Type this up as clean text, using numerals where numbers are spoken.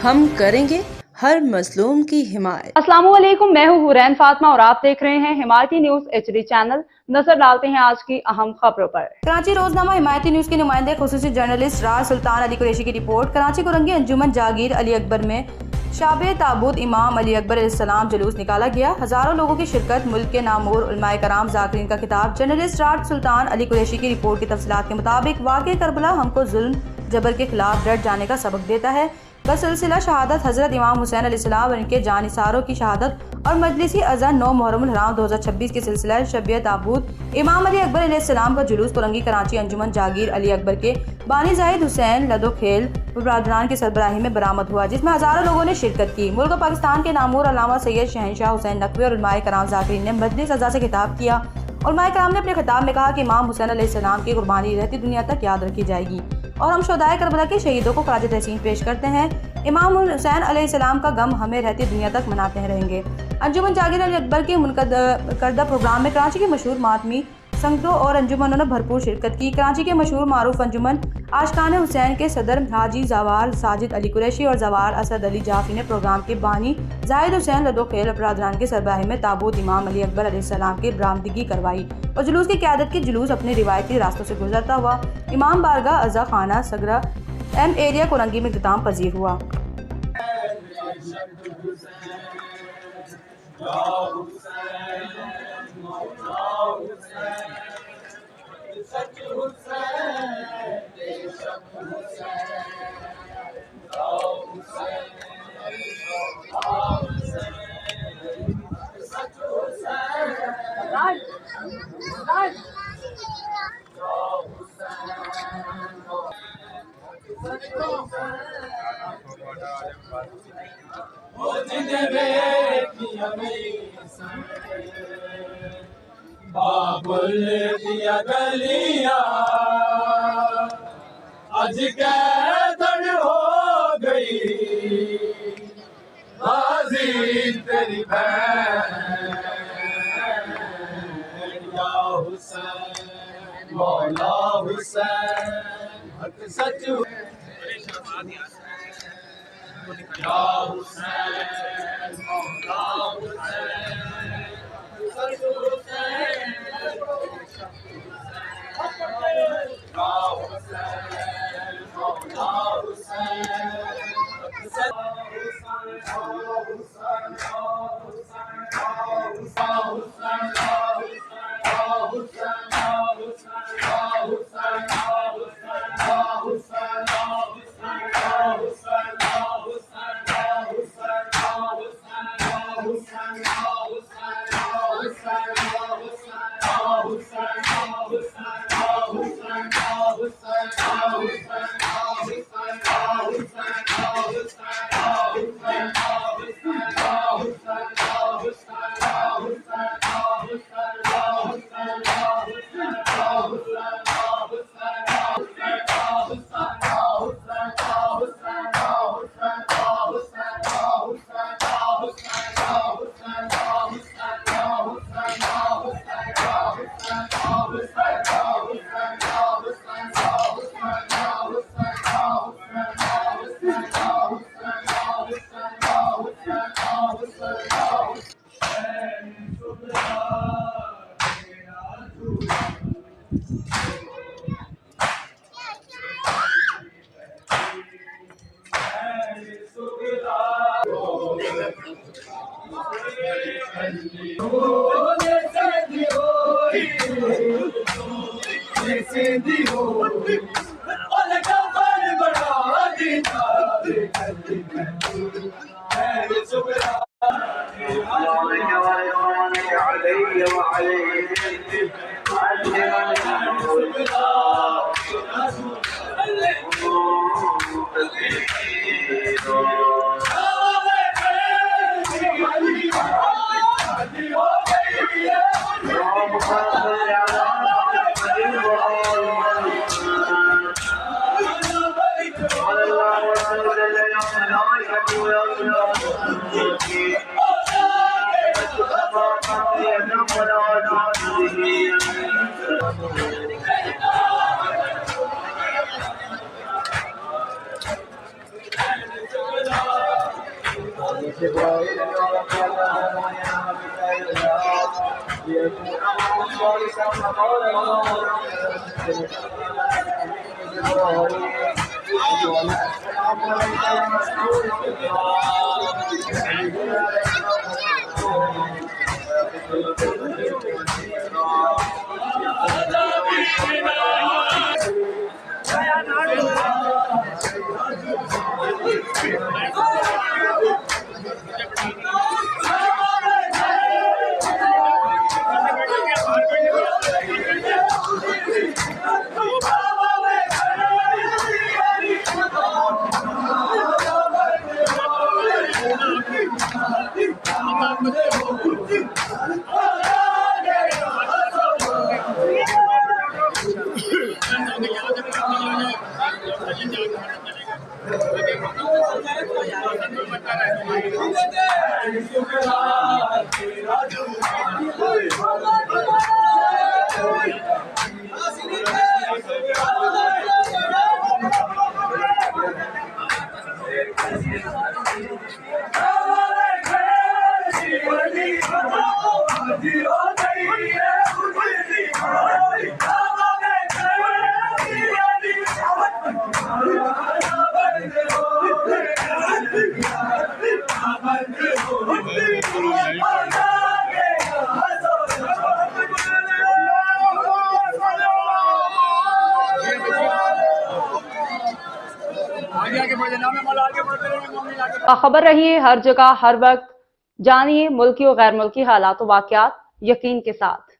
हम करेंगे हर मजलूम की हिमायत। अस्सलामुअलैकुम, मैं हूँ हुरैन फातिमा और आप देख रहे हैं हिमायती न्यूज HD चैनल। नजर डालते हैं आज की अहम खबरों पर। कराची रोजनामा हिमायती न्यूज के नुमाइंदे खुसूसी जर्नलिस्ट राज सुल्तान अली कुरैशी की रिपोर्ट। कराची कुरंगी अंजुमन जागीर अली अकबर में शाबे ताबूत इमाम अली अकबर अलैहिस्सलाम जुलूस निकाला गया। हजारों लोगों की शिरकत, मुल्क के नामूर उलमाए कराम जाकिरीन का खिताब। जर्नलिस्ट राज सुल्तान अली कुरैशी की रिपोर्ट की तफसीलात के मुताबिक वाक़े करबला हमको जुल्म जबर के खिलाफ डट जाने का सबक देता है। बसिलसिला शहादत हजरत इमाम हुसैन अलैहिस्सलाम और इनके जानिसारों की शहादत और मजलिसी अज़ान 9 मुहर्रम हराम 2026 के सिलसिला शब ताबूत इमाम अली अकबर अलैहिस्सलाम का जुलूस कुरंगी कराची अंजुमन जागीर अली अकबर के बानी जाहिद हुसैन लदोखेल बरदरान की सरबराही में बरामद हुआ, जिसमें हजारों लोगों ने शिरकत की। मुल्क और पाकिस्तान के नामूर अल्लामा सैयद शहनशाह हुसैन नकवी और उलमाए कराम जाकिरीन ने मजलिस अज़ा से खिताब किया। उलमाए कराम ने अपने खिताब में कहा कि इमाम हुसैन अलैहिस्सलाम की कुर्बानी रहती दुनिया तक याद रखी जाएगी और हम शोहदाए करबला के शहीदों को खराज तहसीन पेश करते हैं। इमाम हुसैन अलैहिस्सलाम का गम हमें रहती दुनिया तक मनाते रहेंगे। अंजुमन जागीर अली अकबर के मुनक़द करदा प्रोग्राम में कराची के मशहूर मातमी संगतों और अंजुमनों ने भरपूर शिरकत की। कराची के मशहूर मारूफ अंजुमन आशिकान हुसैन के सदर हाजी जवार साजिद अली कुरैशी और जवार असद अली जाफी ने प्रोग्राम के बानी जाहिद हुसैन लदोखेल बरदरान के सरबराही में ताबूत इमाम अली अकबर अलैहिस्सलाम की बरामदगी करवाई और जुलूस की क़यादत की। जुलूस अपने रिवायती रास्तों से गुजरता हुआ इमाम बारगाह अज़ा खाना सगरा एम एरिया कुरंगी में इख्तिताम पजीर हुआ। बाबुल दिया गलियां आज कैदन हो गई, बाजी तेरी बहन या हुसैन मौला हुसैन हक सच या हुसैन मौला हुसैन सच हुसैन या हुसैन मौला खबर रही है हर जगह हर वक्त। जानिए मुल्की और गैर मुल्की हालात व वाक़यात यकीन के साथ।